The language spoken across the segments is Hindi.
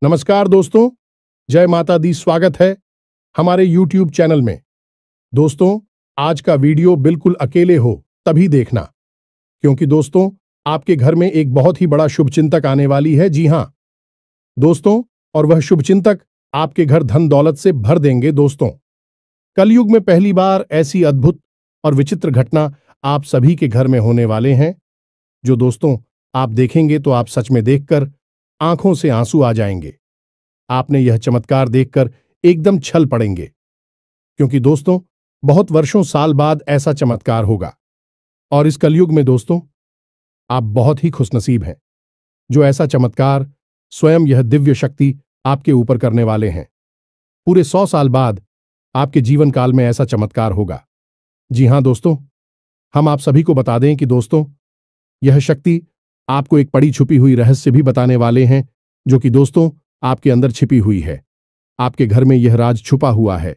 नमस्कार दोस्तों, जय माता दी। स्वागत है हमारे YouTube चैनल में। दोस्तों, आज का वीडियो बिल्कुल अकेले हो तभी देखना, क्योंकि दोस्तों आपके घर में एक बहुत ही बड़ा शुभचिंतक आने वाली है। जी हां दोस्तों, और वह शुभचिंतक आपके घर धन दौलत से भर देंगे। दोस्तों, कलयुग में पहली बार ऐसी अद्भुत और विचित्र घटना आप सभी के घर में होने वाले हैं, जो दोस्तों आप देखेंगे तो आप सच में देखकर आंखों से आंसू आ जाएंगे। आपने यह चमत्कार देखकर एकदम छल पड़ेंगे, क्योंकि दोस्तों बहुत वर्षों साल बाद ऐसा चमत्कार होगा। और इस कलयुग में दोस्तों आप बहुत ही खुशनसीब हैं, जो ऐसा चमत्कार स्वयं यह दिव्य शक्ति आपके ऊपर करने वाले हैं। पूरे 100 साल बाद आपके जीवन काल में ऐसा चमत्कार होगा। जी हां दोस्तों, हम आप सभी को बता दें कि दोस्तों यह शक्ति आपको एक पड़ी छुपी हुई रहस्य भी बताने वाले हैं, जो कि दोस्तों आपके अंदर छिपी हुई है। आपके घर में यह राज छुपा हुआ है।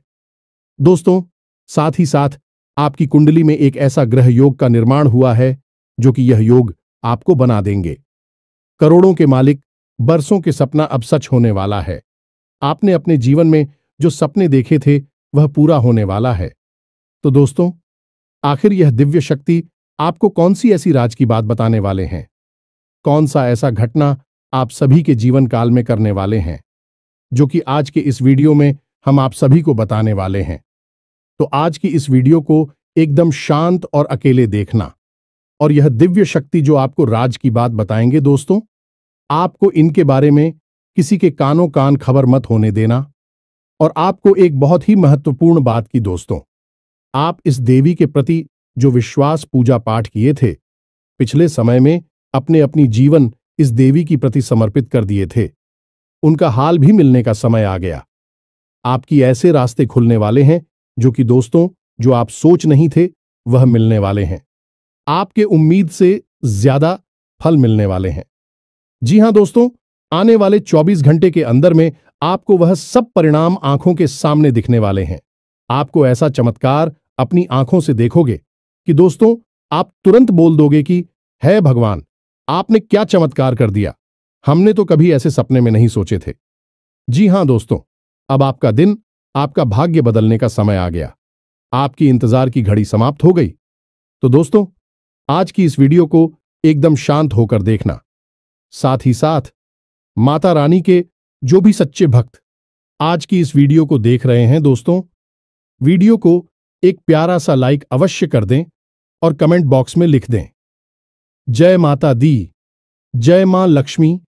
दोस्तों, साथ ही साथ आपकी कुंडली में एक ऐसा ग्रह योग का निर्माण हुआ है, जो कि यह योग आपको बना देंगे करोड़ों के मालिक। बरसों के सपना अब सच होने वाला है। आपने अपने जीवन में जो सपने देखे थे वह पूरा होने वाला है। तो दोस्तों, आखिर यह दिव्य शक्ति आपको कौन सी ऐसी राज की बात बताने वाले हैं? कौन सा ऐसा घटना आप सभी के जीवन काल में करने वाले हैं, जो कि आज के इस वीडियो में हम आप सभी को बताने वाले हैं। तो आज की इस वीडियो को एकदम शांत और अकेले देखना, और यह दिव्य शक्ति जो आपको राज की बात बताएंगे दोस्तों, आपको इनके बारे में किसी के कानों कान खबर मत होने देना। और आपको एक बहुत ही महत्वपूर्ण बात की दोस्तों, आप इस देवी के प्रति जो विश्वास पूजा पाठ किए थे, पिछले समय में अपने अपनी जीवन इस देवी की प्रति समर्पित कर दिए थे, उनका हाल भी मिलने का समय आ गया। आपकी ऐसे रास्ते खुलने वाले हैं जो कि दोस्तों जो आप सोच नहीं थे वह मिलने वाले हैं। आपके उम्मीद से ज्यादा फल मिलने वाले हैं। जी हां दोस्तों, आने वाले 24 घंटे के अंदर में आपको वह सब परिणाम आंखों के सामने दिखने वाले हैं। आपको ऐसा चमत्कार अपनी आंखों से देखोगे कि दोस्तों आप तुरंत बोल दोगे कि है भगवान, आपने क्या चमत्कार कर दिया। हमने तो कभी ऐसे सपने में नहीं सोचे थे। जी हां दोस्तों, अब आपका दिन, आपका भाग्य बदलने का समय आ गया। आपकी इंतजार की घड़ी समाप्त हो गई। तो दोस्तों आज की इस वीडियो को एकदम शांत होकर देखना। साथ ही साथ माता रानी के जो भी सच्चे भक्त आज की इस वीडियो को देख रहे हैं दोस्तों, वीडियो को एक प्यारा सा लाइक अवश्य कर दें और कमेंट बॉक्स में लिख दें, जय माता दी, जय मां लक्ष्मी।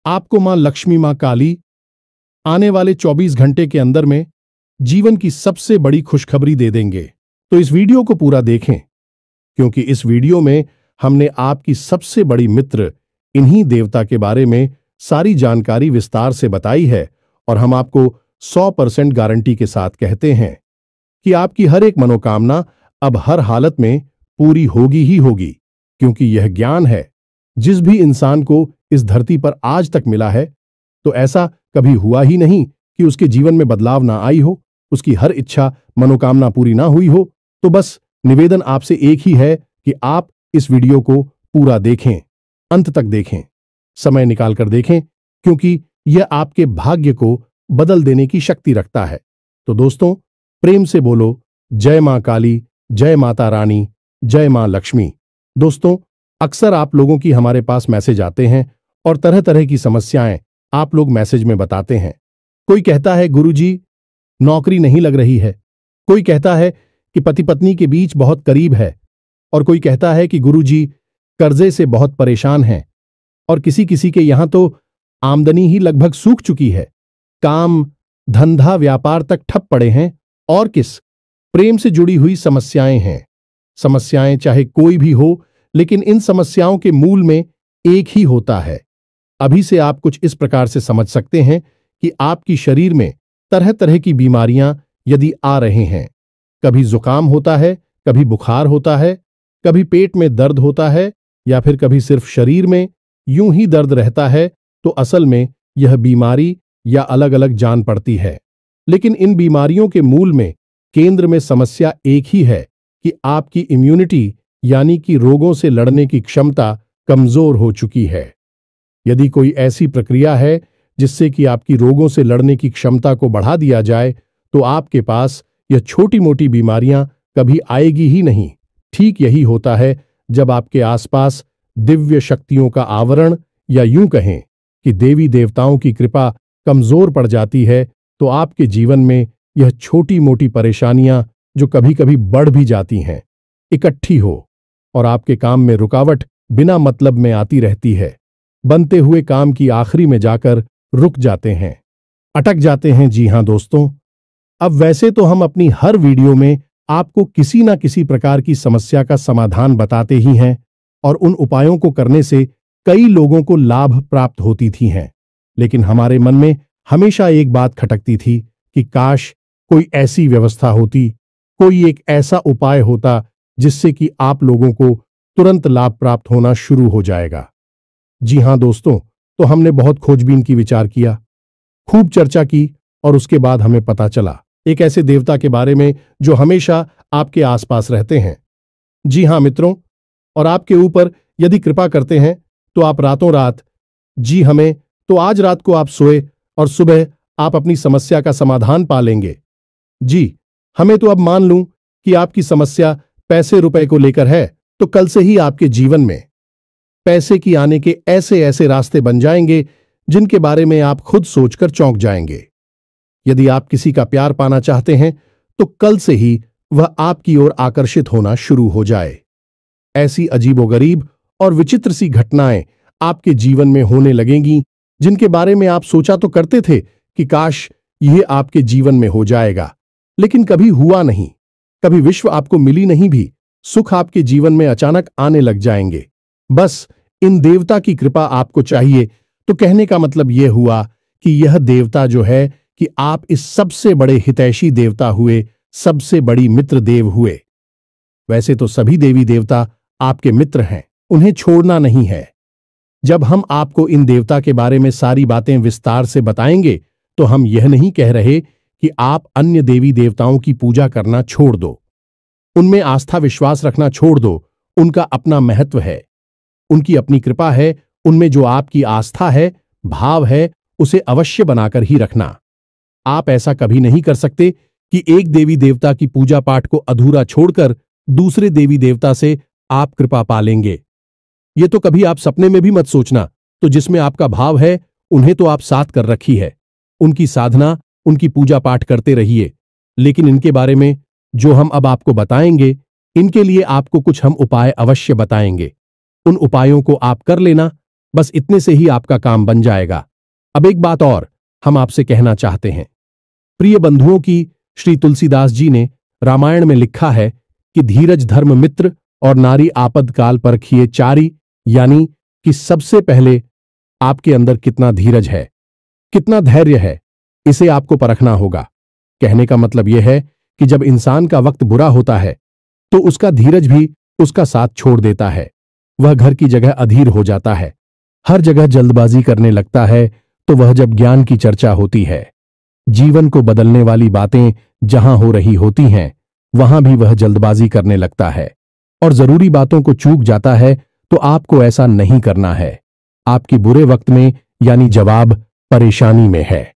आपको मां लक्ष्मी, मां काली आने वाले 24 घंटे के अंदर में जीवन की सबसे बड़ी खुशखबरी दे देंगे। तो इस वीडियो को पूरा देखें, क्योंकि इस वीडियो में हमने आपकी सबसे बड़ी मित्र इन्हीं देवता के बारे में सारी जानकारी विस्तार से बताई है। और हम आपको 100% गारंटी के साथ कहते हैं कि आपकी हर एक मनोकामना अब हर हालत में पूरी होगी ही होगी, क्योंकि यह ज्ञान है जिस भी इंसान को इस धरती पर आज तक मिला है, तो ऐसा कभी हुआ ही नहीं कि उसके जीवन में बदलाव ना आई हो, उसकी हर इच्छा मनोकामना पूरी ना हुई हो। तो बस निवेदन आपसे एक ही है कि आप इस वीडियो को पूरा देखें, अंत तक देखें, समय निकालकर देखें, क्योंकि यह आपके भाग्य को बदल देने की शक्ति रखता है। तो दोस्तों प्रेम से बोलो, जय मां काली, जय माता रानी, जय मां लक्ष्मी। दोस्तों अक्सर आप लोगों की हमारे पास मैसेज आते हैं और तरह तरह की समस्याएं आप लोग मैसेज में बताते हैं। कोई कहता है गुरुजी नौकरी नहीं लग रही है, कोई कहता है कि पति पत्नी के बीच बहुत करीब है, और कोई कहता है कि गुरुजी कर्जे से बहुत परेशान हैं, और किसी किसी के यहां तो आमदनी ही लगभग सूख चुकी है, काम धंधा व्यापार तक ठप पड़े हैं, और किस प्रेम से जुड़ी हुई समस्याएं हैं। समस्याएं चाहे कोई भी हो, लेकिन इन समस्याओं के मूल में एक ही होता है। अभी से आप कुछ इस प्रकार से समझ सकते हैं कि आपकी शरीर में तरह तरह की बीमारियां यदि आ रहे हैं, कभी जुकाम होता है, कभी बुखार होता है, कभी पेट में दर्द होता है, या फिर कभी सिर्फ शरीर में यूं ही दर्द रहता है, तो असल में यह बीमारी या अलग अलग जान पड़ती है। लेकिन इन बीमारियों के मूल में केंद्र में समस्या एक ही है कि आपकी इम्यूनिटी यानी कि रोगों से लड़ने की क्षमता कमजोर हो चुकी है। यदि कोई ऐसी प्रक्रिया है जिससे कि आपकी रोगों से लड़ने की क्षमता को बढ़ा दिया जाए, तो आपके पास यह छोटी मोटी बीमारियां कभी आएगी ही नहीं। ठीक यही होता है जब आपके आसपास दिव्य शक्तियों का आवरण, या यूं कहें कि देवी देवताओं की कृपा कमजोर पड़ जाती है, तो आपके जीवन में यह छोटी मोटी परेशानियां, जो कभी कभी बढ़ भी जाती हैं, इकट्ठी हो और आपके काम में रुकावट बिना मतलब में आती रहती है। बनते हुए काम की आखिरी में जाकर रुक जाते हैं, अटक जाते हैं। जी हां दोस्तों, अब वैसे तो हम अपनी हर वीडियो में आपको किसी ना किसी प्रकार की समस्या का समाधान बताते ही हैं, और उन उपायों को करने से कई लोगों को लाभ प्राप्त होती थी हैं। लेकिन हमारे मन में हमेशा एक बात खटकती थी कि काश कोई ऐसी व्यवस्था होती, कोई एक ऐसा उपाय होता जिससे कि आप लोगों को तुरंत लाभ प्राप्त होना शुरू हो जाएगा। जी हां दोस्तों, तो हमने बहुत खोजबीन की, विचार किया, खूब चर्चा की, और उसके बाद हमें पता चला एक ऐसे देवता के बारे में जो हमेशा आपके आसपास रहते हैं। जी हां मित्रों, और आपके ऊपर यदि कृपा करते हैं तो आप रातों रात, जी हमें तो आज रात को आप सोए और सुबह आप अपनी समस्या का समाधान पा लेंगे। जी हमें तो अब मान लूं कि आपकी समस्या पैसे रुपए को लेकर है, तो कल से ही आपके जीवन में पैसे की आने के ऐसे ऐसे रास्ते बन जाएंगे जिनके बारे में आप खुद सोचकर चौंक जाएंगे। यदि आप किसी का प्यार पाना चाहते हैं तो कल से ही वह आपकी ओर आकर्षित होना शुरू हो जाए। ऐसी अजीबोगरीब और विचित्र सी घटनाएं आपके जीवन में होने लगेंगी जिनके बारे में आप सोचा तो करते थे कि काश यह आपके जीवन में हो जाएगा, लेकिन कभी हुआ नहीं। कभी विश्व आपको मिली नहीं भी, सुख आपके जीवन में अचानक आने लग जाएंगे। बस इन देवता की कृपा आपको चाहिए। तो कहने का मतलब यह हुआ कि यह देवता जो है कि आप इस सबसे बड़े हितैषी देवता हुए, सबसे बड़ी मित्र देव हुए। वैसे तो सभी देवी देवता आपके मित्र हैं, उन्हें छोड़ना नहीं है। जब हम आपको इन देवता के बारे में सारी बातें विस्तार से बताएंगे तो हम यह नहीं कह रहे कि आप अन्य देवी देवताओं की पूजा करना छोड़ दो, उनमें आस्था विश्वास रखना छोड़ दो। उनका अपना महत्व है, उनकी अपनी कृपा है। उनमें जो आपकी आस्था है, भाव है, उसे अवश्य बनाकर ही रखना। आप ऐसा कभी नहीं कर सकते कि एक देवी देवता की पूजा पाठ को अधूरा छोड़कर दूसरे देवी देवता से आप कृपा पा लेंगे। ये तो कभी आप सपने में भी मत सोचना। तो जिसमें आपका भाव है, उन्हें तो आप साथ कर रखी है, उनकी साधना, उनकी पूजा पाठ करते रहिए। लेकिन इनके बारे में जो हम अब आपको बताएंगे, इनके लिए आपको कुछ हम उपाय अवश्य बताएंगे। उन उपायों को आप कर लेना, बस इतने से ही आपका काम बन जाएगा। अब एक बात और हम आपसे कहना चाहते हैं। प्रिय बंधुओं की श्री तुलसीदास जी ने रामायण में लिखा है कि धीरज धर्म मित्र और नारी आपद काल परखिए चारी, यानी कि सबसे पहले आपके अंदर कितना धीरज है, कितना धैर्य है, इसे आपको परखना होगा। कहने का मतलब यह है कि जब इंसान का वक्त बुरा होता है तो उसका धीरज भी उसका साथ छोड़ देता है। वह घर की जगह अधीर हो जाता है, हर जगह जल्दबाजी करने लगता है। तो वह जब ज्ञान की चर्चा होती है, जीवन को बदलने वाली बातें जहां हो रही होती हैं, वहां भी वह जल्दबाजी करने लगता है और जरूरी बातों को चूक जाता है। तो आपको ऐसा नहीं करना है। आपके बुरे वक्त में यानी जवाब परेशानी में है,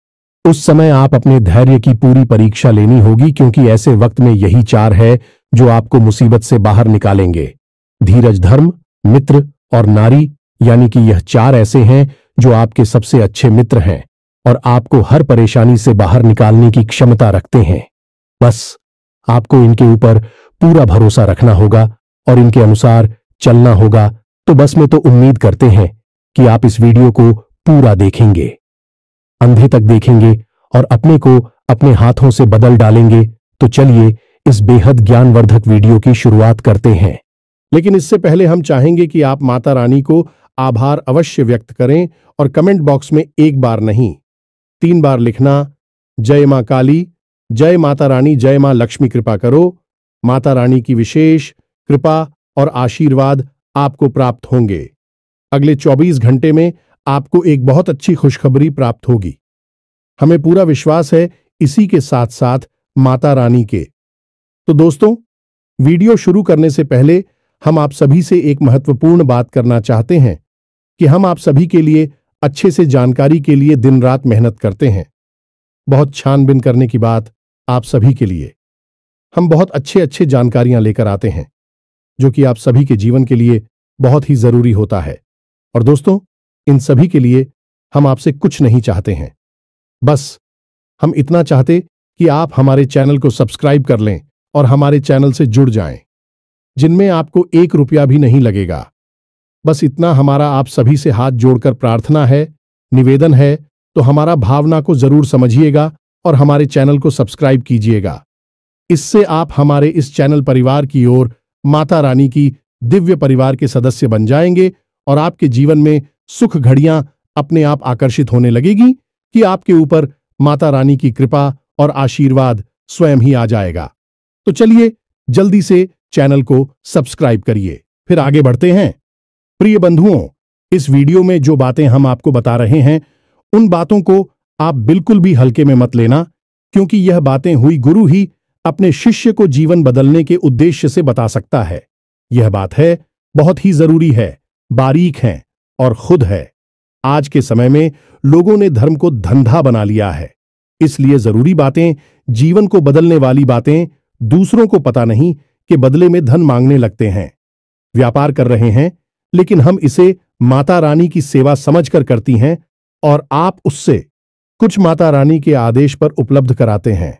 उस समय आप अपने धैर्य की पूरी परीक्षा लेनी होगी, क्योंकि ऐसे वक्त में यही चार है जो आपको मुसीबत से बाहर निकालेंगे। धीरज धर्म मित्र और नारी, यानी कि यह चार ऐसे हैं जो आपके सबसे अच्छे मित्र हैं और आपको हर परेशानी से बाहर निकालने की क्षमता रखते हैं। बस आपको इनके ऊपर पूरा भरोसा रखना होगा और इनके अनुसार चलना होगा। तो बस मैं तो उम्मीद करते हैं कि आप इस वीडियो को पूरा देखेंगे, अंधे तक देखेंगे और अपने को अपने हाथों से बदल डालेंगे। तो चलिए इस बेहद ज्ञानवर्धक वीडियो की शुरुआत करते हैं। लेकिन इससे पहले हम चाहेंगे कि आप माता रानी को आभार अवश्य व्यक्त करें और कमेंट बॉक्स में एक बार नहीं 3 बार लिखना, जय मां काली, जय माता रानी, जय मां लक्ष्मी कृपा करो। माता रानी की विशेष कृपा और आशीर्वाद आपको प्राप्त होंगे। अगले 24 घंटे में आपको एक बहुत अच्छी खुशखबरी प्राप्त होगी, हमें पूरा विश्वास है इसी के साथ साथ माता रानी के। तो दोस्तों, वीडियो शुरू करने से पहले हम आप सभी से एक महत्वपूर्ण बात करना चाहते हैं कि हम आप सभी के लिए अच्छे से जानकारी के लिए दिन रात मेहनत करते हैं। बहुत छानबीन करने की बात आप सभी के लिए। हम बहुत अच्छे अच्छे जानकारियां लेकर आते हैं जो कि आप सभी के जीवन के लिए बहुत ही जरूरी होता है। और दोस्तों, इन सभी के लिए हम आपसे कुछ नहीं चाहते हैं, बस हम इतना चाहते कि आप हमारे चैनल को सब्सक्राइब कर लें और हमारे चैनल से जुड़ जाएं, जिनमें आपको 1 रुपया भी नहीं लगेगा। बस इतना हमारा आप सभी से हाथ जोड़कर प्रार्थना है, निवेदन है। तो हमारा भावना को जरूर समझिएगा और हमारे चैनल को सब्सक्राइब कीजिएगा। इससे आप हमारे इस चैनल परिवार की ओर माता रानी की दिव्य परिवार के सदस्य बन जाएंगे और आपके जीवन में सुख घड़ियां अपने आप आकर्षित होने लगेगी कि आपके ऊपर माता रानी की कृपा और आशीर्वाद स्वयं ही आ जाएगा। तो चलिए जल्दी से चैनल को सब्सक्राइब करिए। फिर आगे बढ़ते हैं। प्रिय बंधुओं, इस वीडियो में जो बातें हम आपको बता रहे हैं उन बातों को आप बिल्कुल भी हल्के में मत लेना, क्योंकि यह बातें हुई गुरु ही अपने शिष्य को जीवन बदलने के उद्देश्य से बता सकता है। यह बात है, बहुत ही जरूरी है, बारीक है और खुद है। आज के समय में लोगों ने धर्म को धंधा बना लिया है, इसलिए जरूरी बातें, जीवन को बदलने वाली बातें दूसरों को पता नहीं कि बदले में धन मांगने लगते हैं। व्यापार कर रहे हैं, लेकिन हम इसे माता रानी की सेवा समझकर करती हैं और आप उससे कुछ माता रानी के आदेश पर उपलब्ध कराते हैं।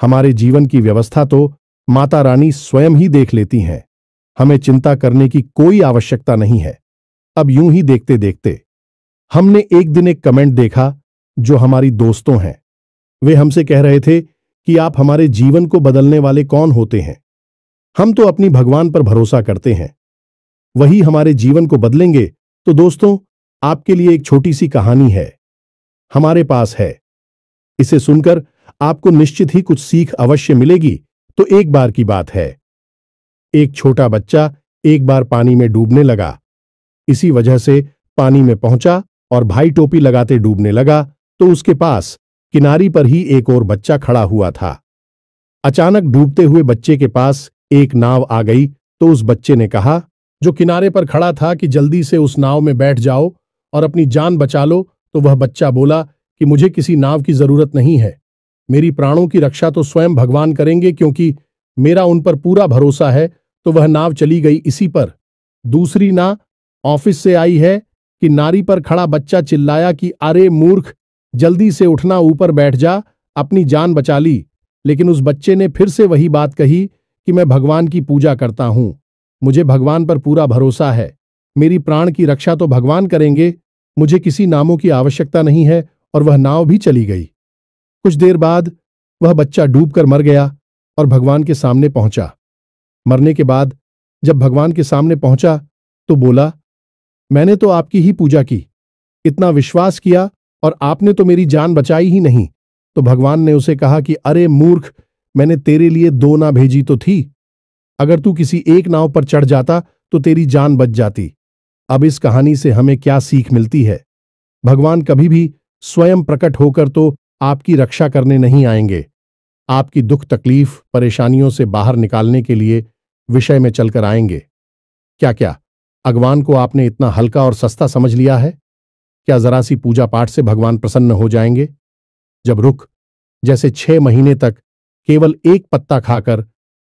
हमारे जीवन की व्यवस्था तो माता रानी स्वयं ही देख लेती हैं। हमें चिंता करने की कोई आवश्यकता नहीं है। अब यूं ही देखते देखते हमने एक दिन एक कमेंट देखा जो हमारी दोस्तों हैं। वे हमसे कह रहे थे कि आप हमारे जीवन को बदलने वाले कौन होते हैं? हम तो अपनी भगवान पर भरोसा करते हैं, वही हमारे जीवन को बदलेंगे। तो दोस्तों, आपके लिए एक छोटी सी कहानी है, हमारे पास है। इसे सुनकर आपको निश्चित ही कुछ सीख अवश्य मिलेगी। तो एक बार की बात है, एक छोटा बच्चा एक बार पानी में डूबने लगा। इसी वजह से पानी में पहुंचा और भाई टोपी लगाते डूबने लगा तो उसके पास किनारी पर ही एक और बच्चा खड़ा हुआ था। अचानक डूबते हुए बच्चे के पास एक नाव आ गई तो उस बच्चे ने कहा, जो किनारे पर खड़ा था, कि जल्दी से उस नाव में बैठ जाओ और अपनी जान बचा लो। तो वह बच्चा बोला कि मुझे किसी नाव की जरूरत नहीं है, मेरी प्राणों की रक्षा तो स्वयं भगवान करेंगे, क्योंकि मेरा उन पर पूरा भरोसा है। तो वह नाव चली गई इसी पर। दूसरी ना ऑफिस से आई है कि नारी पर खड़ा बच्चा चिल्लाया कि अरे मूर्ख, जल्दी से उठना, ऊपर बैठ जा, अपनी जान बचा ली। लेकिन उस बच्चे ने फिर से वही बात कही कि मैं भगवान की पूजा करता हूं, मुझे भगवान पर पूरा भरोसा है, मेरी प्राण की रक्षा तो भगवान करेंगे, मुझे किसी नामों की आवश्यकता नहीं है। और वह नाव भी चली गई। कुछ देर बाद वह बच्चा डूबकर मर गया और भगवान के सामने पहुंचा। मरने के बाद जब भगवान के सामने पहुंचा तो बोला, मैंने तो आपकी ही पूजा की, इतना विश्वास किया और आपने तो मेरी जान बचाई ही नहीं। तो भगवान ने उसे कहा कि अरे मूर्ख, मैंने तेरे लिए 2 नाव भेजी तो थी, अगर तू किसी एक नाव पर चढ़ जाता तो तेरी जान बच जाती। अब इस कहानी से हमें क्या सीख मिलती है? भगवान कभी भी स्वयं प्रकट होकर तो आपकी रक्षा करने नहीं आएंगे, आपकी दुख तकलीफ परेशानियों से बाहर निकालने के लिए विषय में चलकर आएंगे। क्या भगवान को आपने इतना हल्का और सस्ता समझ लिया है? क्या जरा सी पूजा पाठ से भगवान प्रसन्न हो जाएंगे? जब रुख जैसे 6 महीने तक केवल एक पत्ता खाकर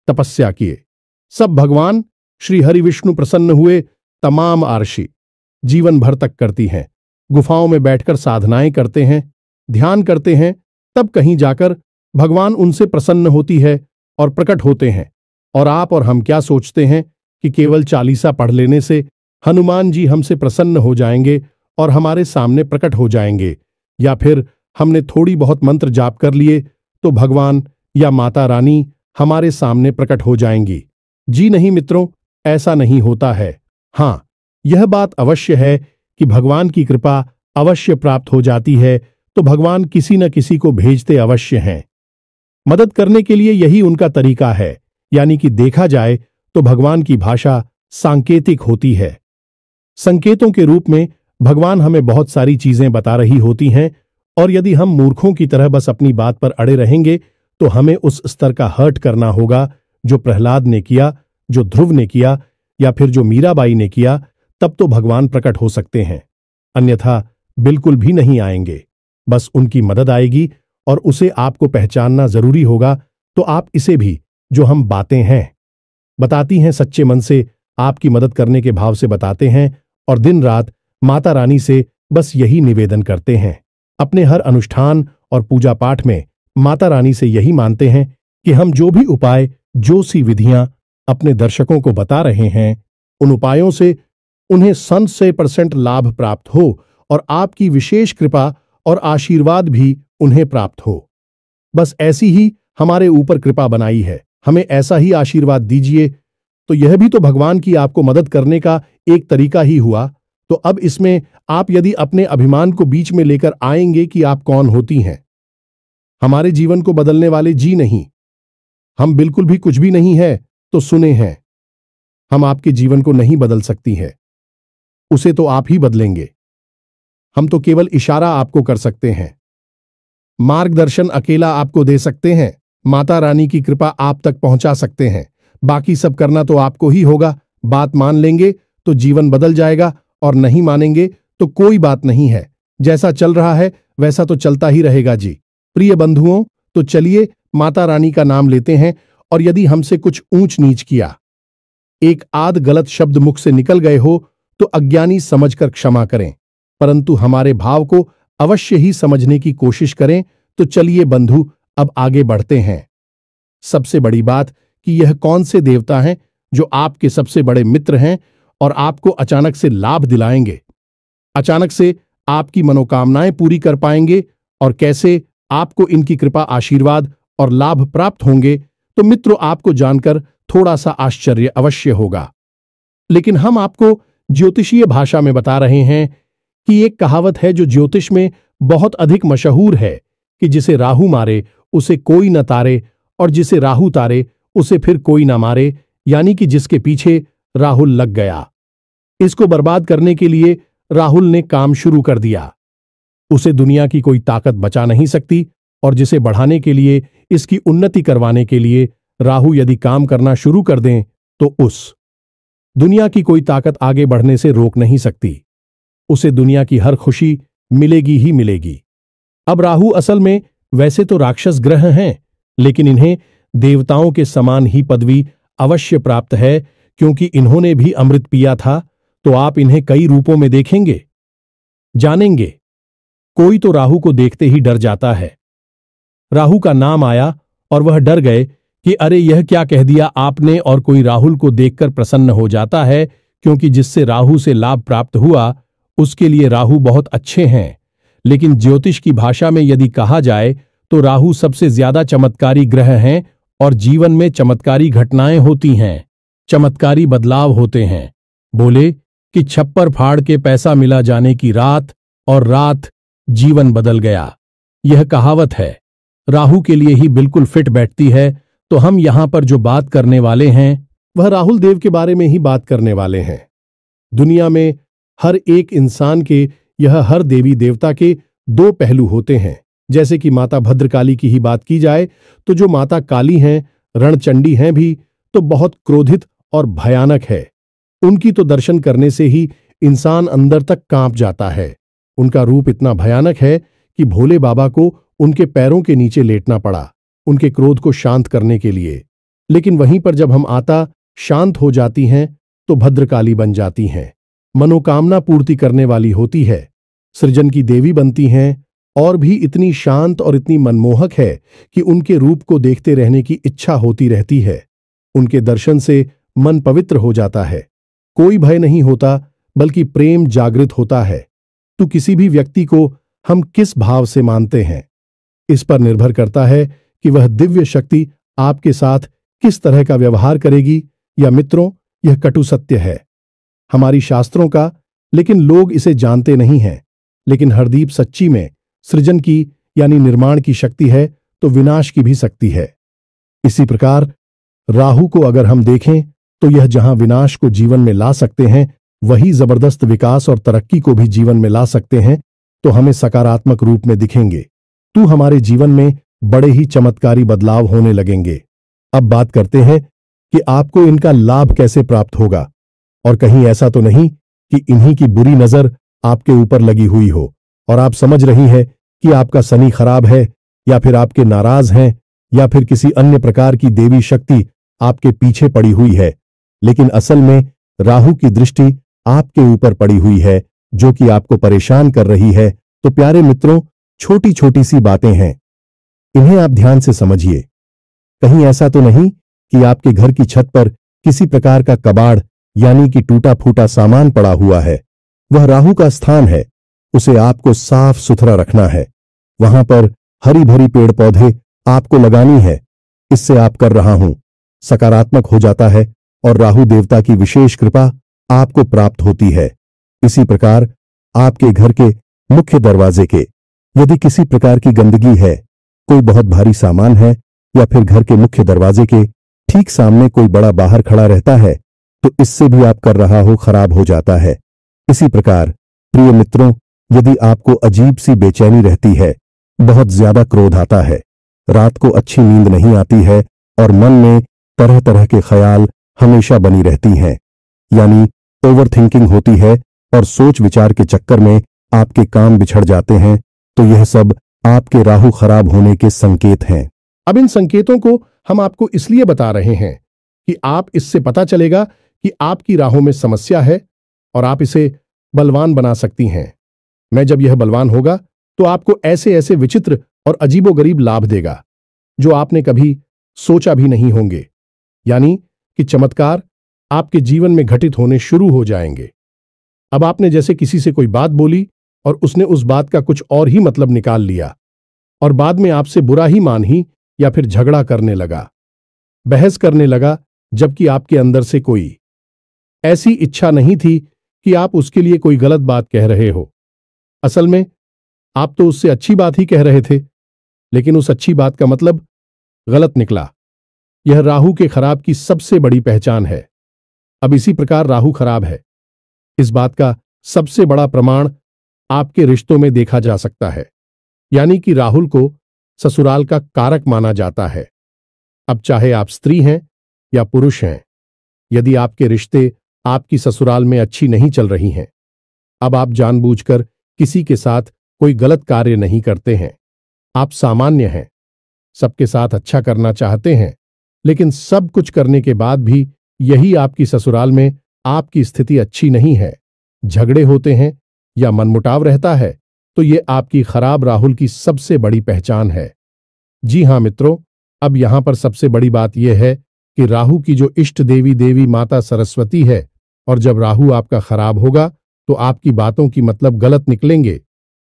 तपस्या किए, सब भगवान श्री हरि विष्णु प्रसन्न हुए। तमाम आरशी जीवन भर तक करती हैं, गुफाओं में बैठकर साधनाएं करते हैं, ध्यान करते हैं, तब कहीं जाकर भगवान उनसे प्रसन्न होती है और प्रकट होते हैं। और आप और हम क्या सोचते हैं कि केवल चालीसा पढ़ लेने से हनुमान जी हमसे प्रसन्न हो जाएंगे और हमारे सामने प्रकट हो जाएंगे, या फिर हमने थोड़ी बहुत मंत्र जाप कर लिए तो भगवान या माता रानी हमारे सामने प्रकट हो जाएंगी? जी नहीं मित्रों, ऐसा नहीं होता है। हाँ, यह बात अवश्य है कि भगवान की कृपा अवश्य प्राप्त हो जाती है तो भगवान किसी न किसी को भेजते अवश्य हैं। मदद करने के लिए यही उनका तरीका है। यानी कि देखा जाए तो भगवान की भाषा सांकेतिक होती है। संकेतों के रूप में भगवान हमें बहुत सारी चीजें बता रही होती हैं, और यदि हम मूर्खों की तरह बस अपनी बात पर अड़े रहेंगे तो हमें उस स्तर का हर्ट करना होगा जो प्रहलाद ने किया, जो ध्रुव ने किया, या फिर जो मीराबाई ने किया। तब तो भगवान प्रकट हो सकते हैं, अन्यथा बिल्कुल भी नहीं आएंगे। बस उनकी मदद आएगी और उसे आपको पहचानना जरूरी होगा। तो आप इसे भी, जो हम बातें हैं बताती हैं, सच्चे मन से आपकी मदद करने के भाव से बताते हैं और दिन रात माता रानी से बस यही निवेदन करते हैं। अपने हर अनुष्ठान और पूजा पाठ में माता रानी से यही मानते हैं कि हम जो भी उपाय, जो सी विधियां अपने दर्शकों को बता रहे हैं, उन उपायों से उन्हें 100% लाभ प्राप्त हो और आपकी विशेष कृपा और आशीर्वाद भी उन्हें प्राप्त हो। बस ऐसी ही हमारे ऊपर कृपा बनाई है, हमें ऐसा ही आशीर्वाद दीजिए। तो यह भी तो भगवान की आपको मदद करने का एक तरीका ही हुआ। तो अब इसमें आप यदि अपने अभिमान को बीच में लेकर आएंगे कि आप कौन होती हैं, हमारे जीवन को बदलने वाले जी नहीं, हम बिल्कुल भी कुछ भी नहीं है, तो सुने हैं, हम आपके जीवन को नहीं बदल सकती है, उसे तो आप ही बदलेंगे। हम तो केवल इशारा आपको कर सकते हैं, मार्गदर्शन अकेला आपको दे सकते हैं, माता रानी की कृपा आप तक पहुंचा सकते हैं। बाकी सब करना तो आपको ही होगा। बात मान लेंगे तो जीवन बदल जाएगा और नहीं मानेंगे तो कोई बात नहीं है। जैसा चल रहा है वैसा तो चलता ही रहेगा जी। प्रिय बंधुओं, तो चलिए माता रानी का नाम लेते हैं और यदि हमसे कुछ ऊंच नीच किया, एक आध गलत शब्द मुख से निकल गए हो तो अज्ञानी समझकर क्षमा करें, परंतु हमारे भाव को अवश्य ही समझने की कोशिश करें। तो चलिए बंधु, अब आगे बढ़ते हैं। सबसे बड़ी बात कि यह कौन से देवता हैं जो आपके सबसे बड़े मित्र हैं और आपको अचानक से लाभ दिलाएंगे, अचानक से आपकी मनोकामनाएं पूरी कर पाएंगे, और कैसे आपको इनकी कृपा, आशीर्वाद और लाभ प्राप्त होंगे। तो मित्रों, आपको जानकर थोड़ा सा आश्चर्य अवश्य होगा, लेकिन हम आपको ज्योतिषीय भाषा में बता रहे हैं कि एक कहावत है जो ज्योतिष में बहुत अधिक मशहूर है कि जिसे राहु मारे उसे कोई न तारे, और जिसे राहु तारे उसे फिर कोई न मारे, यानी कि जिसके पीछे राहुल लग गया, इसको बर्बाद करने के लिए राहुल ने काम शुरू कर दिया, उसे दुनिया की कोई ताकत बचा नहीं सकती। और जिसे बढ़ाने के लिए, इसकी उन्नति करवाने के लिए राहु यदि काम करना शुरू कर दें तो उस दुनिया की कोई ताकत आगे बढ़ने से रोक नहीं सकती, उसे दुनिया की हर खुशी मिलेगी ही मिलेगी। अब राहु असल में वैसे तो राक्षस ग्रह हैं, लेकिन इन्हें देवताओं के समान ही पदवी अवश्य प्राप्त है, क्योंकि इन्होंने भी अमृत पिया था। तो आप इन्हें कई रूपों में देखेंगे, जानेंगे। कोई तो राहु को देखते ही डर जाता है। राहु का नाम आया और वह डर गए कि अरे यह क्या कह दिया आपने, और कोई राहुल को देखकर प्रसन्न हो जाता है, क्योंकि जिससे राहु से लाभ प्राप्त हुआ उसके लिए राहु बहुत अच्छे हैं। लेकिन ज्योतिष की भाषा में यदि कहा जाए तो राहु सबसे ज्यादा चमत्कारी ग्रह हैं और जीवन में चमत्कारी घटनाएं होती हैं, चमत्कारी बदलाव होते हैं। बोले कि छप्पर फाड़ के पैसा मिला जाने की रात, और रात जीवन बदल गया। यह कहावत है, राहु के लिए ही बिल्कुल फिट बैठती है। तो हम यहां पर जो बात करने वाले हैं वह राहुल देव के बारे में ही बात करने वाले हैं। दुनिया में हर एक इंसान के, यह हर देवी देवता के दो पहलू होते हैं। जैसे कि माता भद्रकाली की ही बात की जाए तो जो माता काली हैं, रणचंडी हैं भी, तो बहुत क्रोधित और भयानक है। उनकी तो दर्शन करने से ही इंसान अंदर तक कांप जाता है। उनका रूप इतना भयानक है कि भोले बाबा को उनके पैरों के नीचे लेटना पड़ा उनके क्रोध को शांत करने के लिए। लेकिन वहीं पर जब हम आता शांत हो जाती हैं तो भद्रकाली बन जाती हैं, मनोकामना पूर्ति करने वाली होती है, सृजन की देवी बनती हैं, और भी इतनी शांत और इतनी मनमोहक है कि उनके रूप को देखते रहने की इच्छा होती रहती है। उनके दर्शन से मन पवित्र हो जाता है, कोई भय नहीं होता, बल्कि प्रेम जागृत होता है। तो किसी भी व्यक्ति को हम किस भाव से मानते हैं, इस पर निर्भर करता है कि वह दिव्य शक्ति आपके साथ किस तरह का व्यवहार करेगी। या मित्रों, यह कटु सत्य है हमारी शास्त्रों का, लेकिन लोग इसे जानते नहीं हैं। लेकिन हरदीप सच्ची में सृजन की यानी निर्माण की शक्ति है तो विनाश की भी शक्ति है। इसी प्रकार राहु को अगर हम देखें तो यह जहां विनाश को जीवन में ला सकते हैं, वही जबरदस्त विकास और तरक्की को भी जीवन में ला सकते हैं। तो हमें सकारात्मक रूप में दिखेंगे, तो हमारे जीवन में बड़े ही चमत्कारी बदलाव होने लगेंगे। अब बात करते हैं कि आपको इनका लाभ कैसे प्राप्त होगा, और कहीं ऐसा तो नहीं कि इन्हीं की बुरी नजर आपके ऊपर लगी हुई हो। और आप समझ रही हैं कि आपका शनि खराब है, या फिर आपके नाराज हैं, या फिर किसी अन्य प्रकार की देवी शक्ति आपके पीछे पड़ी हुई है। लेकिन असल में राहु की दृष्टि आपके ऊपर पड़ी हुई है, जो कि आपको परेशान कर रही है। तो प्यारे मित्रों, छोटी छोटी सी बातें हैं, इन्हें आप ध्यान से समझिए। कहीं ऐसा तो नहीं कि आपके घर की छत पर किसी प्रकार का कबाड़ यानी कि टूटा फूटा सामान पड़ा हुआ है। वह राहु का स्थान है, उसे आपको साफ सुथरा रखना है। वहां पर हरी भरी पेड़ पौधे आपको लगानी है। इससे आप कर रहा हूं सकारात्मक हो जाता है और राहु देवता की विशेष कृपा आपको प्राप्त होती है। इसी प्रकार आपके घर के मुख्य दरवाजे के यदि किसी प्रकार की गंदगी है, कोई बहुत भारी सामान है, या फिर घर के मुख्य दरवाजे के ठीक सामने कोई बड़ा बाहर खड़ा रहता है, तो इससे भी आप कर रहा हो खराब हो जाता है। इसी प्रकार प्रिय मित्रों, यदि आपको अजीब सी बेचैनी रहती है, बहुत ज्यादा क्रोध आता है, रात को अच्छी नींद नहीं आती है और मन में तरह तरह के ख्याल हमेशा बनी रहती हैं, यानी ओवर थिंकिंग होती है और सोच विचार के चक्कर में आपके काम बिछड़ जाते हैं, तो यह सब आपके राहु खराब होने के संकेत हैं। अब इन संकेतों को हम आपको इसलिए बता रहे हैं कि आप इससे पता चलेगा कि आपकी राहों में समस्या है और आप इसे बलवान बना सकती हैं। मैं जब यह बलवान होगा तो आपको ऐसे ऐसे विचित्र और अजीबोगरीब लाभ देगा जो आपने कभी सोचा भी नहीं होंगे, यानी कि चमत्कार आपके जीवन में घटित होने शुरू हो जाएंगे। अब आपने जैसे किसी से कोई बात बोली और उसने उस बात का कुछ और ही मतलब निकाल लिया और बाद में आपसे बुरा ही मान ही या फिर झगड़ा करने लगा, बहस करने लगा, जबकि आपके अंदर से कोई ऐसी इच्छा नहीं थी कि आप उसके लिए कोई गलत बात कह रहे हो। असल में आप तो उससे अच्छी बात ही कह रहे थे, लेकिन उस अच्छी बात का मतलब गलत निकला। यह राहु के खराब की सबसे बड़ी पहचान है। अब इसी प्रकार राहु खराब है, इस बात का सबसे बड़ा प्रमाण आपके रिश्तों में देखा जा सकता है, यानी कि राहुल को ससुराल का कारक माना जाता है। अब चाहे आप स्त्री हैं या पुरुष हैं, यदि आपके रिश्ते आपकी ससुराल में अच्छी नहीं चल रही हैं, अब आप जानबूझकर किसी के साथ कोई गलत कार्य नहीं करते हैं। आप सामान्य हैं, सबके साथ अच्छा करना चाहते हैं, लेकिन सब कुछ करने के बाद भी यही आपकी ससुराल में आपकी स्थिति अच्छी नहीं है, झगड़े होते हैं या मनमुटाव रहता है, तो ये आपकी खराब राहुल की सबसे बड़ी पहचान है। जी हां मित्रों, अब यहां पर सबसे बड़ी बात यह है कि राहु की जो इष्ट देवी देवी माता सरस्वती है, और जब राहु आपका खराब होगा तो आपकी बातों की मतलब गलत निकलेंगे।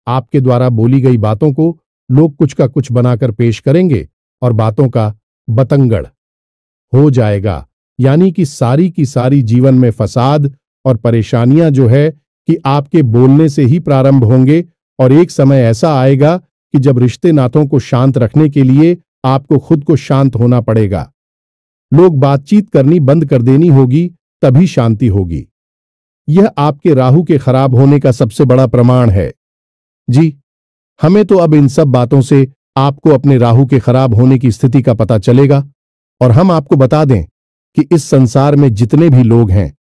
आपके द्वारा बोली गई बातों को लोग कुछ का कुछ बनाकर पेश करेंगे और बातों का बतंगड़ हो जाएगा, यानी कि सारी की सारी जीवन में फसाद और परेशानियां जो है कि आपके बोलने से ही प्रारंभ होंगे, और एक समय ऐसा आएगा कि जब रिश्ते नातों को शांत रखने के लिए आपको खुद को शांत होना पड़ेगा। लोग बातचीत करनी बंद कर देनी होगी, तभी शांति होगी। यह आपके राहु के खराब होने का सबसे बड़ा प्रमाण है। जी, हमें तो अब इन सब बातों से आपको अपने राहु के खराब होने की स्थिति का पता चलेगा, और हम आपको बता दें कि इस संसार में जितने भी लोग हैं,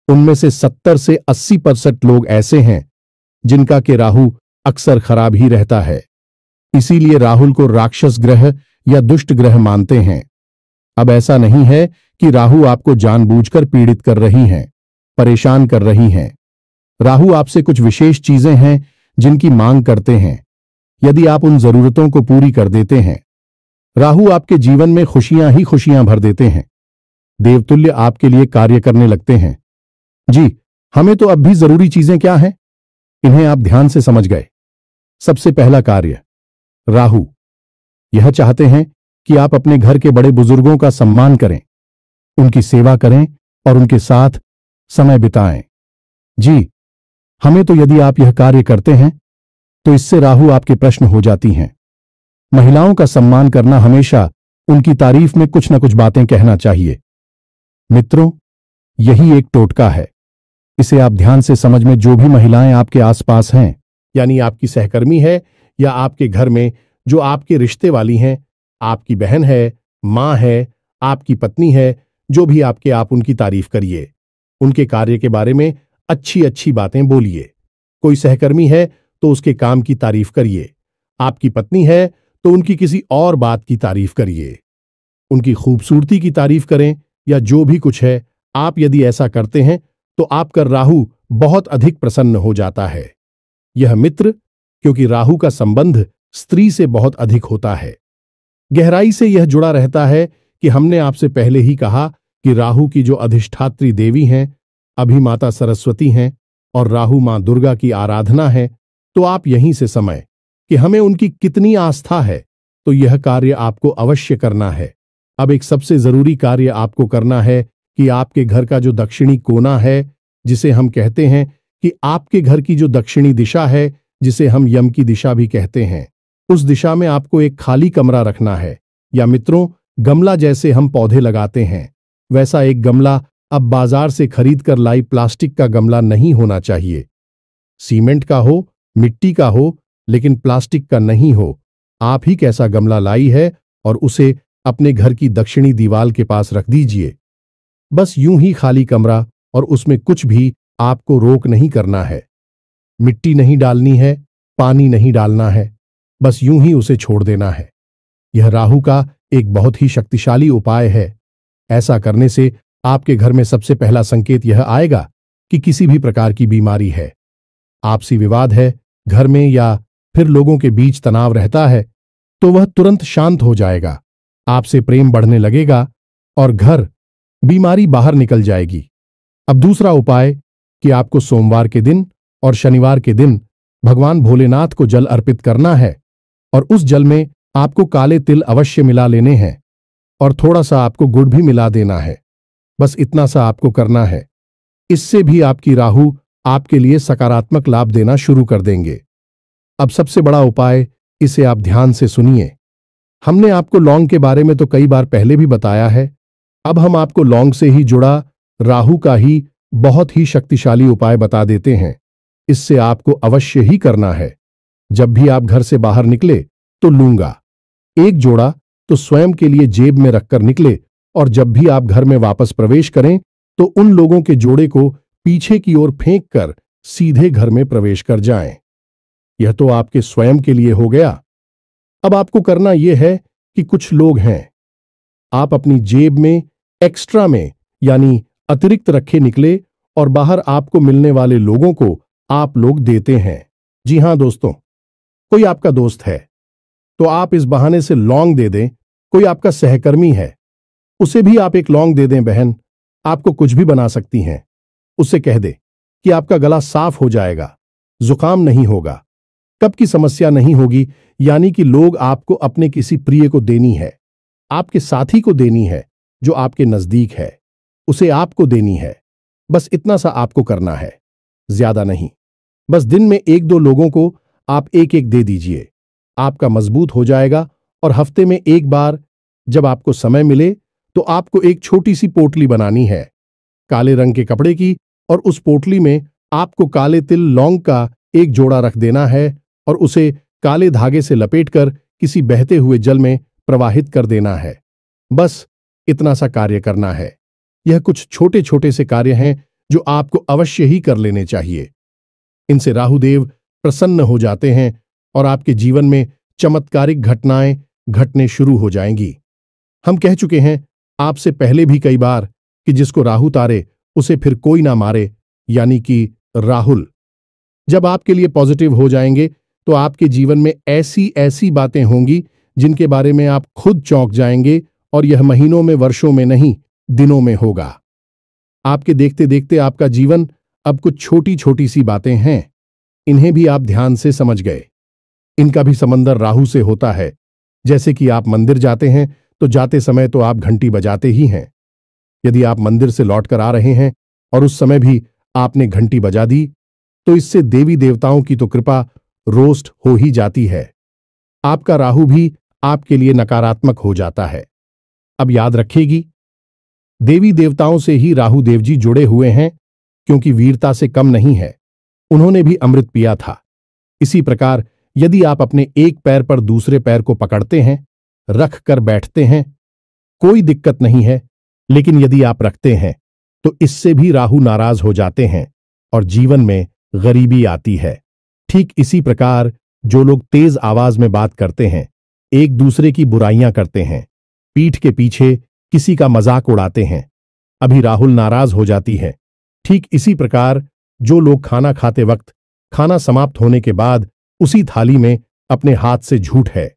उनमें से 70 से 80% लोग ऐसे हैं जिनका के राहु अक्सर खराब ही रहता है। इसीलिए राहुल को राक्षस ग्रह या दुष्ट ग्रह मानते हैं। अब ऐसा नहीं है कि राहु आपको जानबूझकर पीड़ित कर रही हैं, परेशान कर रही हैं। राहु आपसे कुछ विशेष चीजें हैं जिनकी मांग करते हैं। यदि आप उन जरूरतों को पूरी कर देते हैं, राहु आपके जीवन में खुशियां ही खुशियां भर देते हैं, देवतुल्य आपके लिए कार्य करने लगते हैं। जी, हमें तो अब भी जरूरी चीजें क्या हैं, इन्हें आप ध्यान से समझ गए। सबसे पहला कार्य, राहु यह चाहते हैं कि आप अपने घर के बड़े बुजुर्गों का सम्मान करें, उनकी सेवा करें और उनके साथ समय बिताएं। जी, हमें तो यदि आप यह कार्य करते हैं तो इससे राहु आपके प्रश्न हो जाती हैं। महिलाओं का सम्मान करना, हमेशा उनकी तारीफ में कुछ न कुछ बातें कहना चाहिए। मित्रों, यही एक टोटका है, इसे आप ध्यान से समझ में। जो भी महिलाएं आपके आसपास हैं, यानी आपकी सहकर्मी है या आपके घर में जो आपके रिश्ते वाली हैं, आपकी बहन है, मां है, आपकी पत्नी है, जो भी आपके, आप उनकी तारीफ करिए, उनके कार्य के बारे में अच्छी अच्छी बातें बोलिए। कोई सहकर्मी है तो उसके काम की तारीफ करिए। आपकी पत्नी है तो उनकी किसी और बात की तारीफ करिए। उनकी खूबसूरती की तारीफ करें या जो भी कुछ है, आप यदि ऐसा करते हैं तो आपका राहु बहुत अधिक प्रसन्न हो जाता है। यह मित्र, क्योंकि राहु का संबंध स्त्री से बहुत अधिक होता है, गहराई से यह जुड़ा रहता है कि हमने आपसे पहले ही कहा कि राहु की जो अधिष्ठात्री देवी हैं अभी माता सरस्वती हैं और राहु मां दुर्गा की आराधना है। तो आप यहीं से समझ कि हमें उनकी कितनी आस्था है, तो यह कार्य आपको अवश्य करना है। अब एक सबसे जरूरी कार्य आपको करना है कि आपके घर का जो दक्षिणी कोना है, जिसे हम कहते हैं कि आपके घर की जो दक्षिणी दिशा है, जिसे हम यम की दिशा भी कहते हैं, उस दिशा में आपको एक खाली कमरा रखना है। या मित्रों, गमला जैसे हम पौधे लगाते हैं वैसा एक गमला अब बाजार से खरीद कर लाई प्लास्टिक का गमला नहीं होना चाहिए। सीमेंट का हो, मिट्टी का हो, लेकिन प्लास्टिक का नहीं हो। आप ही कैसा गमला लाई है और उसे अपने घर की दक्षिणी दीवार के पास रख दीजिए। बस यूं ही खाली कमरा, और उसमें कुछ भी आपको रोक नहीं करना है। मिट्टी नहीं डालनी है, पानी नहीं डालना है, बस यूं ही उसे छोड़ देना है। यह राहु का एक बहुत ही शक्तिशाली उपाय है। ऐसा करने से आपके घर में सबसे पहला संकेत यह आएगा कि किसी भी प्रकार की बीमारी है, आपसी विवाद है घर में, या फिर लोगों के बीच तनाव रहता है, तो वह तुरंत शांत हो जाएगा। आपसे प्रेम बढ़ने लगेगा और घर बीमारी बाहर निकल जाएगी। अब दूसरा उपाय कि आपको सोमवार के दिन और शनिवार के दिन भगवान भोलेनाथ को जल अर्पित करना है, और उस जल में आपको काले तिल अवश्य मिला लेने हैं और थोड़ा सा आपको गुड़ भी मिला देना है। बस इतना सा आपको करना है। इससे भी आपकी राहु आपके लिए सकारात्मक लाभ देना शुरू कर देंगे। अब सबसे बड़ा उपाय, इसे आप ध्यान से सुनिए। हमने आपको लौंग के बारे में तो कई बार पहले भी बताया है। अब हम आपको लौंग से ही जुड़ा राहु का ही बहुत ही शक्तिशाली उपाय बता देते हैं। इससे आपको अवश्य ही करना है। जब भी आप घर से बाहर निकले तो लूंगा एक जोड़ा तो स्वयं के लिए जेब में रखकर निकले, और जब भी आप घर में वापस प्रवेश करें तो उन लोगों के जोड़े को पीछे की ओर फेंक कर सीधे घर में प्रवेश कर जाएं। यह तो आपके स्वयं के लिए हो गया। अब आपको करना यह है कि कुछ लोग हैं, आप अपनी जेब में एक्स्ट्रा में यानी अतिरिक्त रखे निकले और बाहर आपको मिलने वाले लोगों को आप लोग देते हैं। जी हां दोस्तों, कोई आपका दोस्त है तो आप इस बहाने से लौंग दे दें। कोई आपका सहकर्मी है, उसे भी आप एक लौंग दे दें। बहन आपको कुछ भी बना सकती हैं। उससे कह दे कि आपका गला साफ हो जाएगा, जुकाम नहीं होगा, कब की समस्या नहीं होगी। यानी कि लोग आपको अपने किसी प्रिय को देनी है, आपके साथी को देनी है जो आपके नजदीक है, उसे आपको देनी है। बस इतना सा आपको करना है, ज्यादा नहीं। बस दिन में एक दो लोगों को आप एक एक दे दीजिए। आपका मजबूत हो जाएगा। और हफ्ते में एक बार जब आपको समय मिले तो आपको एक छोटी सी पोटली बनानी है काले रंग के कपड़े की, और उस पोटली में आपको काले तिल लौंग का एक जोड़ा रख देना है और उसे काले धागे से लपेटकर किसी बहते हुए जल में प्रवाहित कर देना है। बस इतना सा कार्य करना है। यह कुछ छोटे छोटे से कार्य हैं जो आपको अवश्य ही कर लेने चाहिए। इनसे राहुदेव प्रसन्न हो जाते हैं और आपके जीवन में चमत्कारिक घटनाएं घटने शुरू हो जाएंगी। हम कह चुके हैं आपसे पहले भी कई बार कि जिसको राहु तारे उसे फिर कोई ना मारे, यानी कि राहुल जब आपके लिए पॉजिटिव हो जाएंगे तो आपके जीवन में ऐसी ऐसी बातें होंगी जिनके बारे में आप खुद चौंक जाएंगे, और यह महीनों में, वर्षों में नहीं, दिनों में होगा। आपके देखते देखते आपका जीवन अब कुछ छोटी छोटी सी बातें हैं, इन्हें भी आप ध्यान से समझ गए। इनका भी समंदर राहु से होता है। जैसे कि आप मंदिर जाते हैं तो जाते समय तो आप घंटी बजाते ही हैं। यदि आप मंदिर से लौटकर आ रहे हैं और उस समय भी आपने घंटी बजा दी तो इससे देवी देवताओं की तो कृपा रोस्ट हो ही जाती है। आपका राहु भी आपके लिए नकारात्मक हो जाता है। अब याद रखेगी, देवी देवताओं से ही राहु देव जी जुड़े हुए हैं, क्योंकि वीरता से कम नहीं है, उन्होंने भी अमृत पिया था। इसी प्रकार यदि आप अपने एक पैर पर दूसरे पैर को पकड़ते हैं, रख कर बैठते हैं, कोई दिक्कत नहीं है, लेकिन यदि आप रखते हैं तो इससे भी राहु नाराज हो जाते हैं और जीवन में गरीबी आती है। ठीक ठीक इसी प्रकार जो लोग तेज आवाज में बात करते हैं, एक दूसरे की बुराइयां करते हैं, पीठ के पीछे किसी का मजाक उड़ाते हैं, अभी राहुल नाराज हो जाती है। ठीक इसी प्रकार जो लोग खाना खाते वक्त खाना समाप्त होने के बाद उसी थाली में अपने हाथ से झूठ है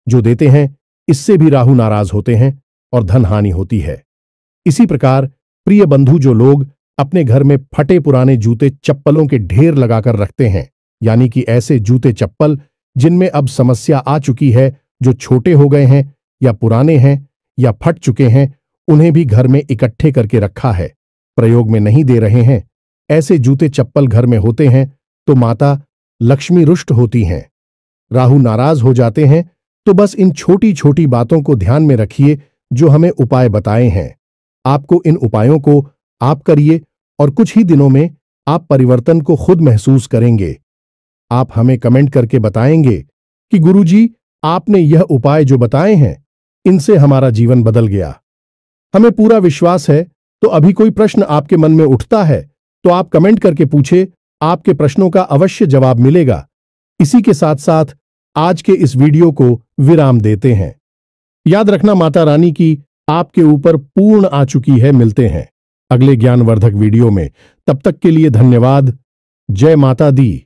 जो देते हैं, इससे भी राहु नाराज होते हैं और धन हानि होती है। इसी प्रकार प्रिय बंधु जो लोग अपने घर में फटे पुराने जूते चप्पलों के ढेर लगाकर रखते हैं, यानी कि ऐसे जूते चप्पल जिनमें अब समस्या आ चुकी है, जो छोटे हो गए हैं या पुराने हैं या फट चुके हैं, उन्हें भी घर में इकट्ठे करके रखा है, प्रयोग में नहीं दे रहे हैं, ऐसे जूते चप्पल घर में होते हैं तो माता लक्ष्मी रुष्ट होती हैं, राहु नाराज हो जाते हैं। तो बस इन छोटी छोटी बातों को ध्यान में रखिए जो हमें उपाय बताए हैं। आपको इन उपायों को आप करिए और कुछ ही दिनों में आप परिवर्तन को खुद महसूस करेंगे। आप हमें कमेंट करके बताएंगे कि गुरुजी, आपने यह उपाय जो बताए हैं इनसे हमारा जीवन बदल गया। हमें पूरा विश्वास है। तो अभी कोई प्रश्न आपके मन में उठता है तो आप कमेंट करके पूछे, आपके प्रश्नों का अवश्य जवाब मिलेगा। इसी के साथ साथ आज के इस वीडियो को विराम देते हैं। याद रखना माता रानी की आपके ऊपर पूर्ण आ चुकी है। मिलते हैं अगले ज्ञानवर्धक वीडियो में, तब तक के लिए धन्यवाद। जय माता दी।